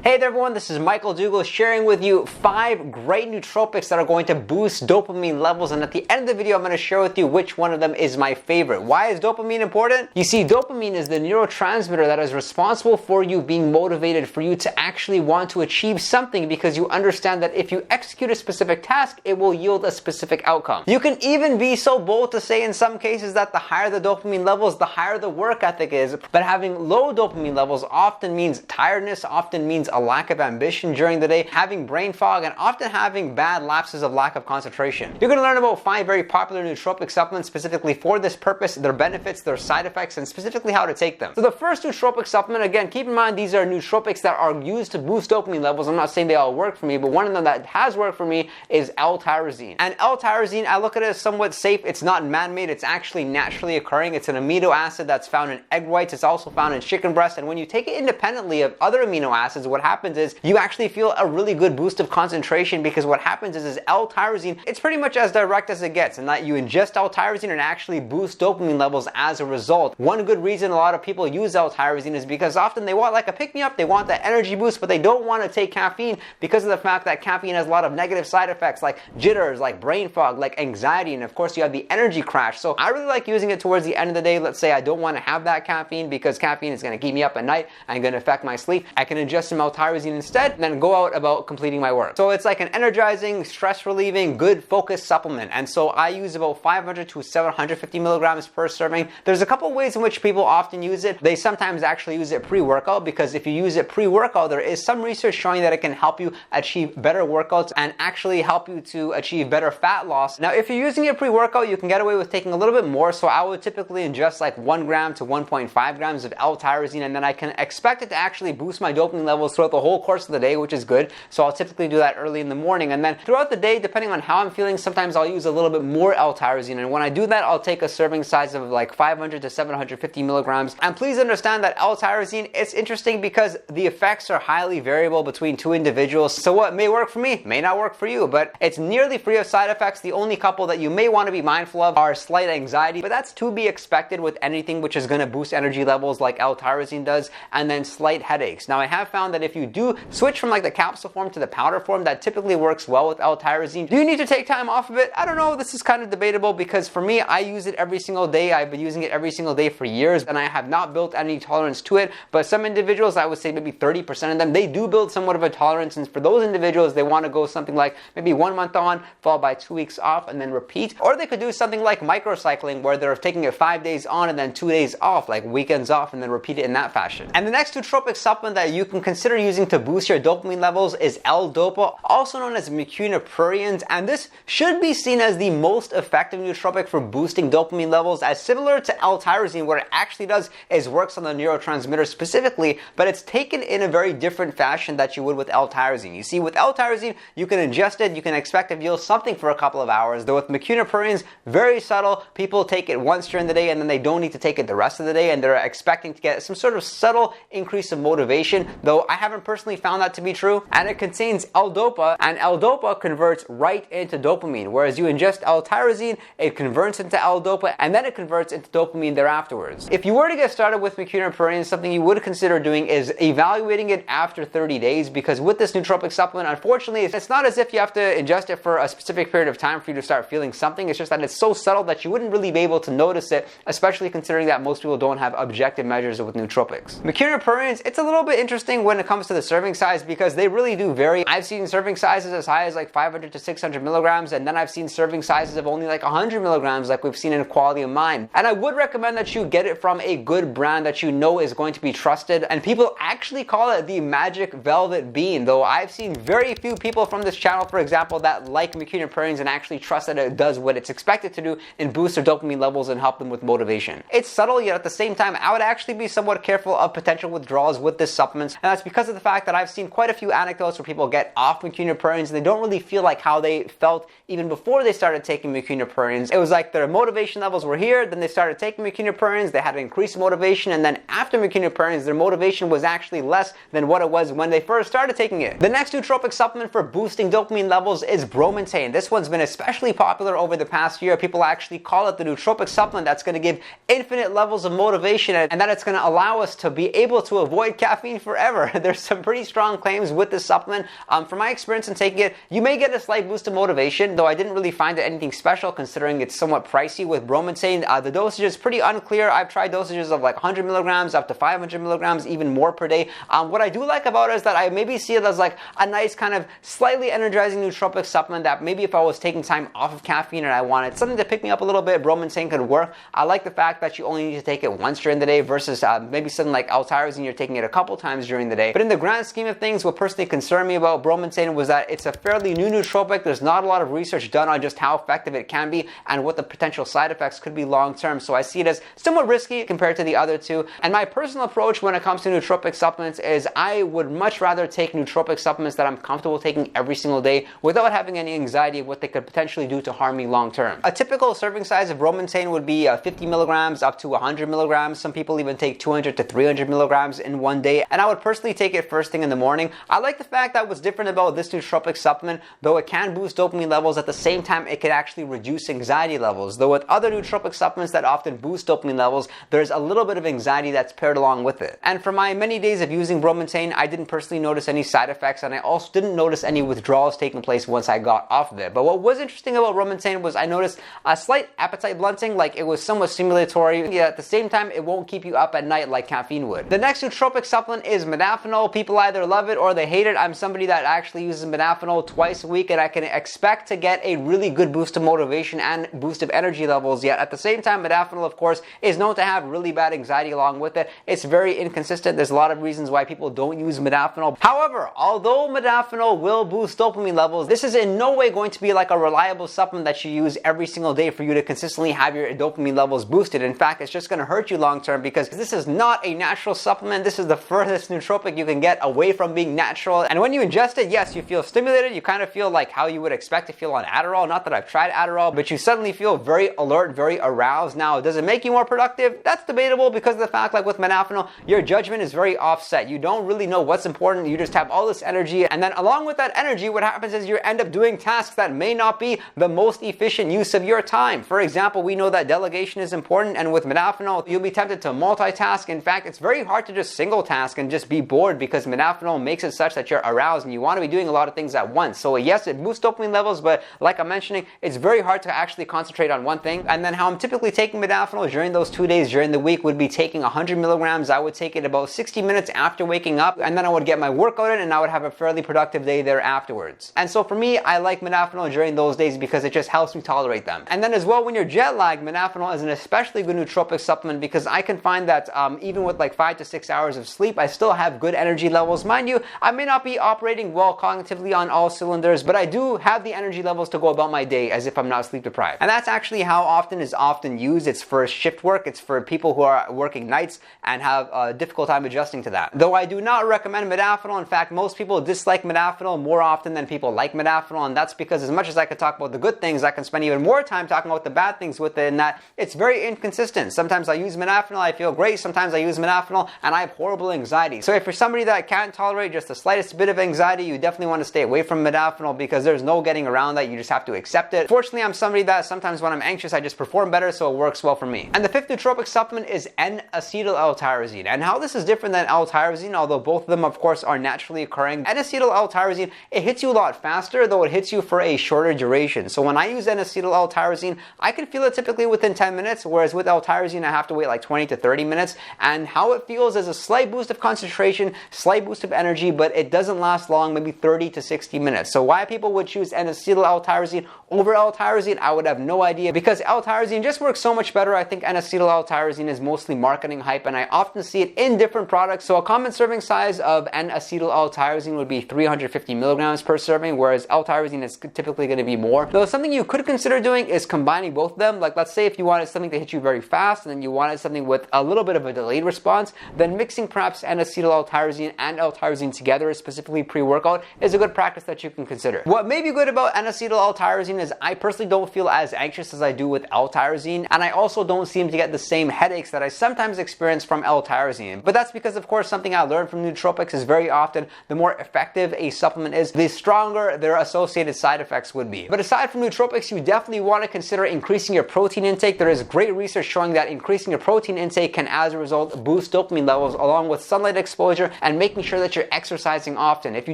Hey there everyone, this is Michael Dougal sharing with you 5 great nootropics that are going to boost dopamine levels, and at the end of the video I'm going to share with you which one of them is my favorite. Why is dopamine important? You see, dopamine is the neurotransmitter that is responsible for you being motivated, for you to actually want to achieve something, because you understand that if you execute a specific task, it will yield a specific outcome. You can even be so bold to say in some cases that the higher the dopamine levels, the higher the work ethic is, but having low dopamine levels often means tiredness, often means a lack of ambition during the day, having brain fog, and often having bad lapses of lack of concentration. You're going to learn about 5 very popular nootropic supplements specifically for this purpose, their benefits, their side effects, and specifically how to take them. So the first nootropic supplement, again, keep in mind these are nootropics that are used to boost dopamine levels. I'm not saying they all work for me, but one of them that has worked for me is l-tyrosine. And l-tyrosine, I look at it as somewhat safe. It's not man-made, it's actually naturally occurring. It's an amino acid that's found in egg whites. It's also found in chicken breast, and when you take it independently of other amino acids, what happens is you actually feel a really good boost of concentration, because what happens is l-tyrosine, it's pretty much as direct as it gets, and that you ingest l-tyrosine and actually boost dopamine levels as a result. One good reason a lot of people use l-tyrosine is because often they want like a pick-me-up, they want that energy boost, but they don't want to take caffeine because of the fact that caffeine has a lot of negative side effects like jitters, like brain fog, like anxiety, and of course you have the energy crash. So I really like using it towards the end of the day. Let's say I don't want to have that caffeine because caffeine is going to keep me up at night and going to affect my sleep. I can ingest some l-tyrosine instead and then go out about completing my work. So it's like an energizing, stress relieving, good focused supplement. And so I use about 500 to 750 milligrams per serving. There's a couple ways in which people often use it. They sometimes actually use it pre-workout, because if you use it pre-workout, there is some research showing that it can help you achieve better workouts and actually help you to achieve better fat loss. Now, if you're using it pre-workout, you can get away with taking a little bit more. So I would typically ingest like 1 gram to 1.5 grams of l-tyrosine, and then I can expect it to actually boost my dopamine levels throughout the whole course of the day, which is good. So I'll typically do that early in the morning, and then throughout the day, depending on how I'm feeling, sometimes I'll use a little bit more l-tyrosine, and when I do that, I'll take a serving size of like 500 to 750 milligrams. And please understand that l-tyrosine, it's interesting because the effects are highly variable between 2 individuals. So what may work for me may not work for you, but it's nearly free of side effects. The only couple that you may want to be mindful of are slight anxiety, but that's to be expected with anything which is going to boost energy levels like l-tyrosine does, and then slight headaches. Now, I have found that if you do switch from like the capsule form to the powder form, that typically works well with l-tyrosine. Do you need to take time off of it? I don't know. This is kind of debatable, because for me, I use it every single day. I've been using it every single day for years, and I have not built any tolerance to it. But some individuals, I would say maybe 30% of them, they do build somewhat of a tolerance, and for those individuals, they want to go something like maybe 1 month on, followed by 2 weeks off, and then repeat. Or they could do something like microcycling, where they're taking it 5 days on and then 2 days off, like weekends off, and then repeat it in that fashion. And the next nootropic supplement that you can consider using to boost your dopamine levels is L-Dopa, also known as mucuna-pruriens, and this should be seen as the most effective nootropic for boosting dopamine levels, as similar to l-tyrosine. What it actually does is works on the neurotransmitter specifically, but it's taken in a very different fashion that you would with l-tyrosine. You see, with l-tyrosine, you can ingest it, you can expect to feel something for a couple of hours, though with mucuna-pruriens, very subtle. People take it once during the day and then they don't need to take it the rest of the day, and they're expecting to get some sort of subtle increase of motivation, though I haven't personally found that to be true. And it contains L-Dopa, and L-Dopa converts right into dopamine, whereas you ingest l-tyrosine, it converts into L-Dopa, and then it converts into dopamine thereafterwards. If you were to get started with mucuna-pruriens, something you would consider doing is evaluating it after 30 days, because with this nootropic supplement, unfortunately, it's not as if you have to ingest it for a specific period of time for you to start feeling something. It's just that it's so subtle that you wouldn't really be able to notice it, especially considering that most people don't have objective measures with nootropics. Mucuna-pruriens, it's a little bit interesting when it comes to the serving size, because they really do vary. I've seen serving sizes as high as like 500 to 600 milligrams, and then I've seen serving sizes of only like 100 milligrams, like we've seen in Quality of Mind. And I would recommend that you get it from a good brand that you know is going to be trusted, and people actually call it the magic velvet bean, though I've seen very few people from this channel, for example, that like mucuna-pruriens and actually trust that it does what it's expected to do and boost their dopamine levels and help them with motivation. It's subtle, yet at the same time, I would actually be somewhat careful of potential withdrawals with this supplement, and that's because of the fact that I've seen quite a few anecdotes where people get off mucuna-pruriens and they don't really feel like how they felt even before they started taking mucuna-pruriens. It was like their motivation levels were here, then they started taking mucuna-pruriens, they had increased motivation, and then after mucuna-pruriens, their motivation was actually less than what it was when they first started taking it. The next nootropic supplement for boosting dopamine levels is bromantane. This one's been especially popular over the past year. People actually call it the nootropic supplement that's going to give infinite levels of motivation, and that it's going to allow us to be able to avoid caffeine forever. there's some pretty strong claims with this supplement. From my experience in taking it, you may get a slight boost of motivation, though I didn't really find it anything special considering it's somewhat pricey with bromotain. The dosage is pretty unclear. I've tried dosages of like 100 milligrams up to 500 milligrams, even more per day. What I do like about it is that I maybe see it as like a nice kind of slightly energizing nootropic supplement that maybe if I was taking time off of caffeine and I wanted something to pick me up a little bit, bromotain could work. I like the fact that you only need to take it once during the day versus maybe something like l-tyrosine, you're taking it a couple times during the day. But in the grand scheme of things, what personally concerned me about bromotain was that it's a fairly new nootropic. There's not a lot of research done on just how effective it can be and what the potential side effects could be long term. So I see it as somewhat risky compared to the other two. And my personal approach when it comes to nootropic supplements is I would much rather take nootropic supplements that I'm comfortable taking every single day without having any anxiety of what they could potentially do to harm me long term. A typical serving size of bromotain would be 50 milligrams up to 100 milligrams. Some people even take 200 to 300 milligrams in one day. And I would personally take it first thing in the morning. I like the fact that what's different about this nootropic supplement, though it can boost dopamine levels, at the same time it can actually reduce anxiety levels. Though with other nootropic supplements that often boost dopamine levels, there's a little bit of anxiety that's paired along with it. And for my many days of using bromotain, I didn't personally notice any side effects, and I also didn't notice any withdrawals taking place once I got off of it. But what was interesting about bromotain was I noticed a slight appetite blunting, like it was somewhat stimulatory, yet at the same time it won't keep you up at night like caffeine would. The next nootropic supplement is modafinil. People either love it or they hate it. I'm somebody that actually uses modafinil twice a week, and I can expect to get a really good boost of motivation and boost of energy levels, yet at the same time modafinil of course is known to have really bad anxiety along with it. It's very inconsistent. There's a lot of reasons why people don't use modafinil. However, although modafinil will boost dopamine levels, this is in no way going to be like a reliable supplement that you use every single day for you to consistently have your dopamine levels boosted. In fact, it's just going to hurt you long term because this is not a natural supplement. This is the furthest nootropic you can get away from being natural. And when you ingest it, yes, you feel stimulated. You kind of feel like how you would expect to feel on Adderall. Not that I've tried Adderall, but you suddenly feel very alert, very aroused. Now, does it make you more productive? That's debatable because of the fact, like with modafinil, your judgment is very offset. You don't really know what's important. You just have all this energy. And then along with that energy, what happens is you end up doing tasks that may not be the most efficient use of your time. For example, we know that delegation is important, and with modafinil, you'll be tempted to multitask. In fact, it's very hard to just single task and just be bored because modafinil makes it such that you're aroused and you want to be doing a lot of things at once. So yes, it boosts dopamine levels, but like I'm mentioning, it's very hard to actually concentrate on one thing. And then how I'm typically taking modafinil during those 2 days during the week would be taking 100 milligrams. I would take it about 60 minutes after waking up, and then I would get my workout in and I would have a fairly productive day there afterwards. And so for me, I like modafinil during those days because it just helps me tolerate them. And then as well, when you're jet lagged, modafinil is an especially good nootropic supplement because I can find that even with like 5 to 6 hours of sleep, I still have good energy levels. Mind you, I may not be operating well cognitively on all cylinders, but I do have the energy levels to go about my day as if I'm not sleep deprived. And that's actually how often is often used. It's for shift work. It's for people who are working nights and have a difficult time adjusting to that. Though I do not recommend modafinil. In fact, most people dislike modafinil more often than people like modafinil, and that's because as much as I could talk about the good things, I can spend even more time talking about the bad things with it, and that it's very inconsistent. Sometimes I use modafinil, I feel great. Sometimes I use modafinil and I have horrible anxiety. So if you're somebody that can't tolerate just the slightest bit of anxiety, you definitely want to stay away from modafinil because there's no getting around that. You just have to accept it. Fortunately, I'm somebody that sometimes when I'm anxious, I just perform better, so it works well for me. And the fifth nootropic supplement is N-acetyl l-tyrosine. And how this is different than l-tyrosine, although both of them of course are naturally occurring, N-acetyl l-tyrosine, it hits you a lot faster, though it hits you for a shorter duration. So when I use N-acetyl l-tyrosine, I can feel it typically within 10 minutes, whereas with l-tyrosine, I have to wait like 20 to 30 minutes. And how it feels is a slight boost of concentration, slight boost of energy, but it doesn't last long, maybe 30 to 60 minutes. So why people would choose N-acetyl l-tyrosine over l-tyrosine, I would have no idea, because l-tyrosine just works so much better. I think N-acetyl l-tyrosine is mostly marketing hype, and I often see it in different products. So a common serving size of N-acetyl l-tyrosine would be 350 milligrams per serving, whereas l-tyrosine is typically going to be more. Though something you could consider doing is combining both of them. Like let's say if you wanted something to hit you very fast and then you wanted something with a little bit of a delayed response, then mixing perhaps N-acetyl l-tyrosine and l-tyrosine together, specifically pre-workout, is a good practice that you can consider. What may be good about N-acetyl l-tyrosine is I personally don't feel as anxious as I do with l-tyrosine, and I also don't seem to get the same headaches that I sometimes experience from l-tyrosine. But that's because of course something I learned from nootropics is very often the more effective a supplement is, the stronger their associated side effects would be. But aside from nootropics, you definitely want to consider increasing your protein intake. There is great research showing that increasing your protein intake can as a result boost dopamine levels along with sunlight exposure and making sure that you're exercising often. If you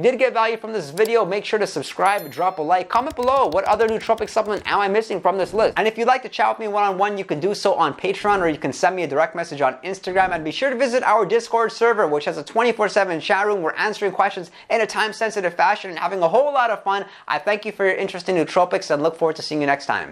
did get value from this video, make sure to subscribe, drop a like, comment below what other nootropic supplement am I missing from this list. And if you'd like to chat with me one-on-one, you can do so on Patreon, or you can send me a direct message on Instagram. And be sure to visit our Discord server, which has a 24/7 chat room. We're answering questions in a time-sensitive fashion and having a whole lot of fun. I thank you for your interest in nootropics and look forward to seeing you next time.